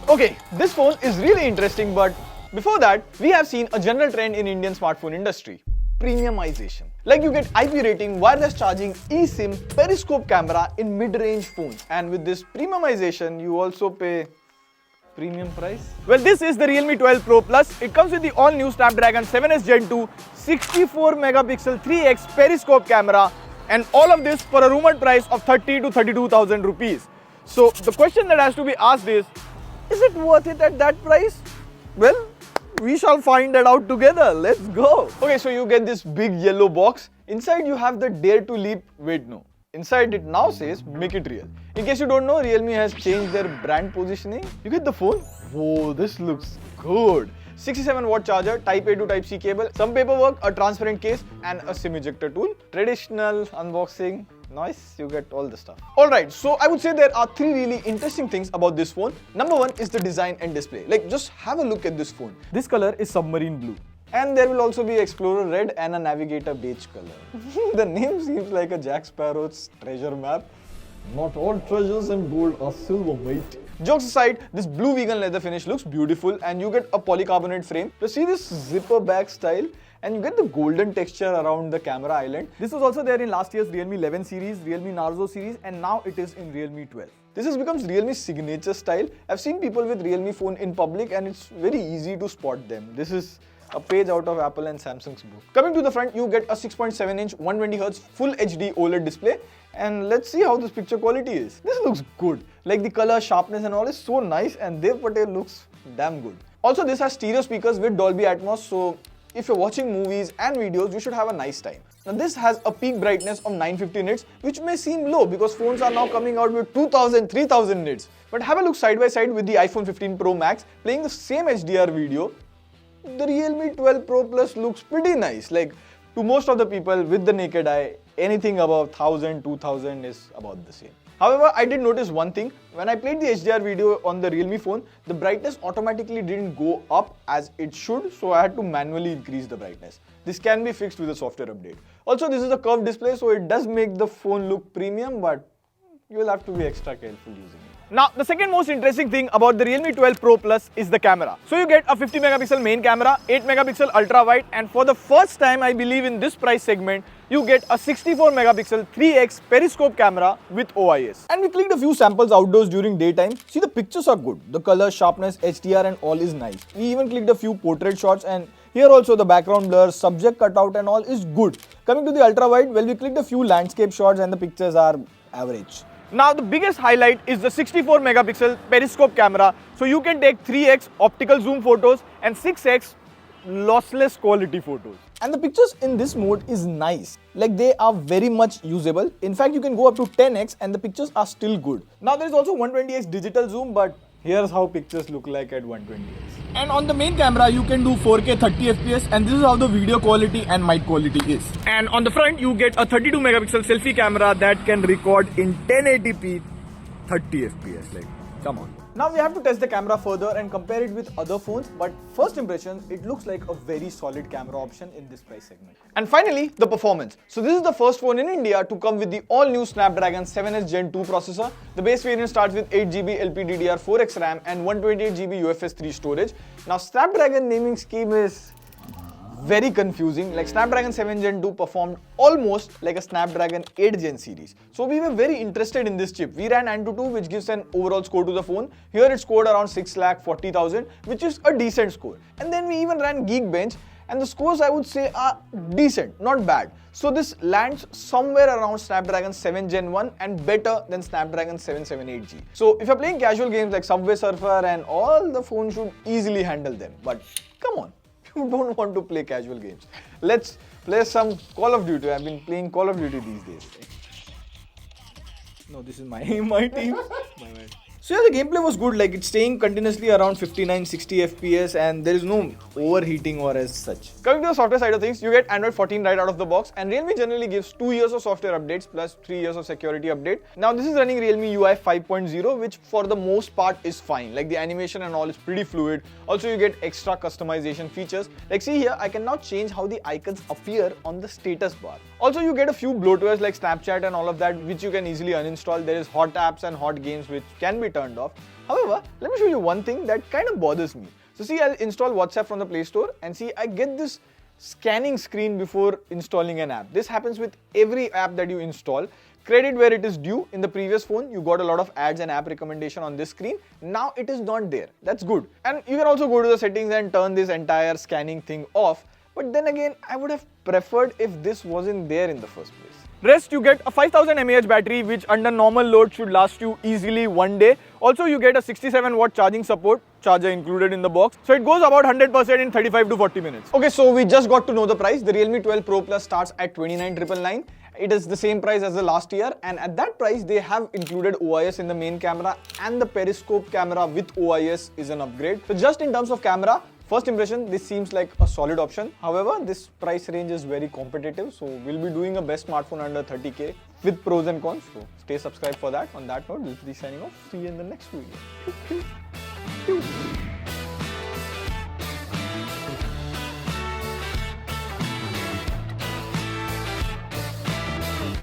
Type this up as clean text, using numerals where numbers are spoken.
Okay, this phone is really interesting, but before that, we have seen a general trend in Indian smartphone industry. Premiumization. Like you get IP rating, wireless charging, eSIM, periscope camera in mid-range phones. And with this premiumization, you also pay premium price? Well, this is the Realme 12 Pro Plus. It comes with the all-new Snapdragon 7S Gen 2, 64 megapixel 3x periscope camera, and all of this for a rumored price of 30 to 32,000 rupees. So the question that has to be asked is it worth it at that price? Well, we shall find that out together. Let's go. Okay, so you get this big yellow box. Inside you have the Dare to Leap. Wait, no. Inside it now says make it real. In case you don't know, Realme has changed their brand positioning. You get the phone. Whoa, this looks good. 67-watt charger, Type A to Type C cable, some paperwork, a transparent case, and a SIM ejector tool. Traditional unboxing. Nice, you get all the stuff. Alright, so I would say there are three really interesting things about this phone. Number one is the design and display. Like, just have a look at this phone. This color is submarine blue. And there will also be Explorer red and a Navigator beige color. The name seems like a Jack Sparrow's treasure map. Not all treasures in gold are silver, mate. Jokes aside, this blue vegan leather finish looks beautiful, and you get a polycarbonate frame. To see this zipper back style, and you get the golden texture around the camera island. This was also there in last year's Realme 11 series, Realme Narzo series, and now it is in Realme 12. This has become Realme's signature style. I've seen people with Realme phone in public, and it's very easy to spot them. This is a page out of Apple and Samsung's book. Coming to the front, you get a 6.7-inch 120Hz Full HD OLED display, and let's see how this picture quality is. This looks good. Like the color, sharpness and all is so nice, and Dev Patel looks damn good. Also, this has stereo speakers with Dolby Atmos, so if you're watching movies and videos, you should have a nice time. Now this has a peak brightness of 950 nits, which may seem low because phones are now coming out with 2000, 3000 nits. But have a look side by side with the iPhone 15 Pro Max playing the same HDR video. The Realme 12 Pro Plus looks pretty nice. Like, to most of the people with the naked eye, anything above 1000, 2000 is about the same. However, I did notice one thing. When I played the HDR video on the Realme phone, the brightness automatically didn't go up as it should, so I had to manually increase the brightness. This can be fixed with a software update. Also, this is a curved display, so it does make the phone look premium, but you will have to be extra careful using it. Now, the second most interesting thing about the Realme 12 Pro Plus is the camera. So you get a 50 megapixel main camera, 8 megapixel ultra wide, and for the first time, I believe in this price segment, you get a 64 megapixel 3x periscope camera with OIS. And we clicked a few samples outdoors during daytime. See, the pictures are good. The color, sharpness, HDR and all is nice. We even clicked a few portrait shots, and here also the background blur, subject cutout and all is good. Coming to the ultra wide, well, we clicked a few landscape shots and the pictures are average. Now the biggest highlight is the 64 megapixel periscope camera. So you can take 3x optical zoom photos and 6x lossless quality photos. And the pictures in this mode is nice. Like, they are very much usable. In fact, you can go up to 10x and the pictures are still good. Now there is also 120x digital zoom, but here's how pictures look like at 120x. And on the main camera, you can do 4K 30 FPS, and this is how the video quality and mic quality is. And on the front, you get a 32 megapixel selfie camera that can record in 1080p 30 FPS. Like, come on. Now we have to test the camera further and compare it with other phones, but first impression, it looks like a very solid camera option in this price segment. And finally, the performance. So this is the first phone in India to come with the all-new Snapdragon 7S Gen 2 processor. The base variant starts with 8GB LPDDR4X RAM and 128GB UFS 3 storage. Now Snapdragon naming scheme is very confusing. Like, Snapdragon 7 Gen 2 performed almost like a Snapdragon 8 Gen series. So we were very interested in this chip. We ran AnTuTu, which gives an overall score to the phone. Here it scored around 6,40,000, which is a decent score. And then we even ran Geekbench, and the scores I would say are decent, not bad. So this lands somewhere around Snapdragon 7 Gen 1 and better than Snapdragon 778G. So if you're playing casual games like Subway Surfer and all, the phone should easily handle them. But come on. You don't want to play casual games. Let's play some Call of Duty. I've been playing Call of Duty these days. No, this is my team. My bad. So yeah, the gameplay was good. Like, it's staying continuously around 59-60 FPS and there is no overheating or as such. Coming to the software side of things, you get Android 14 right out of the box, and Realme generally gives 2 years of software updates plus 3 years of security update. Now this is running Realme UI 5.0, which for the most part is fine. Like, the animation and all is pretty fluid. Also, you get extra customization features. Like, see here, I can now change how the icons appear on the status bar. Also, you get a few bloatwares like Snapchat and all of that, which you can easily uninstall. There is hot apps and hot games which can be turned off. However, let me show you one thing that kind of bothers me. So see, I'll install WhatsApp from the Play Store and see I get this scanning screen before installing an app. This happens with every app that you install. Credit where it is due. In the previous phone, you got a lot of ads and app recommendation on this screen. Now it is not there. That's good. And you can also go to the settings and turn this entire scanning thing off. But then again, I would have preferred if this wasn't there in the first place. Rest, you get a 5000 mAh battery which under normal load should last you easily one day. Also, you get a 67 watt charging support, charger included in the box. So it goes about 100% in 35 to 40 minutes. Okay, so we just got to know the price. The Realme 12 Pro Plus starts at 29,999. It is the same price as the last year, and at that price they have included OIS in the main camera, and the periscope camera with OIS is an upgrade. So just in terms of camera, first impression, this seems like a solid option. However, this price range is very competitive, so we'll be doing a best smartphone under 30k with pros and cons. So stay subscribed for that. On that note, this is signing off. See you in the next video.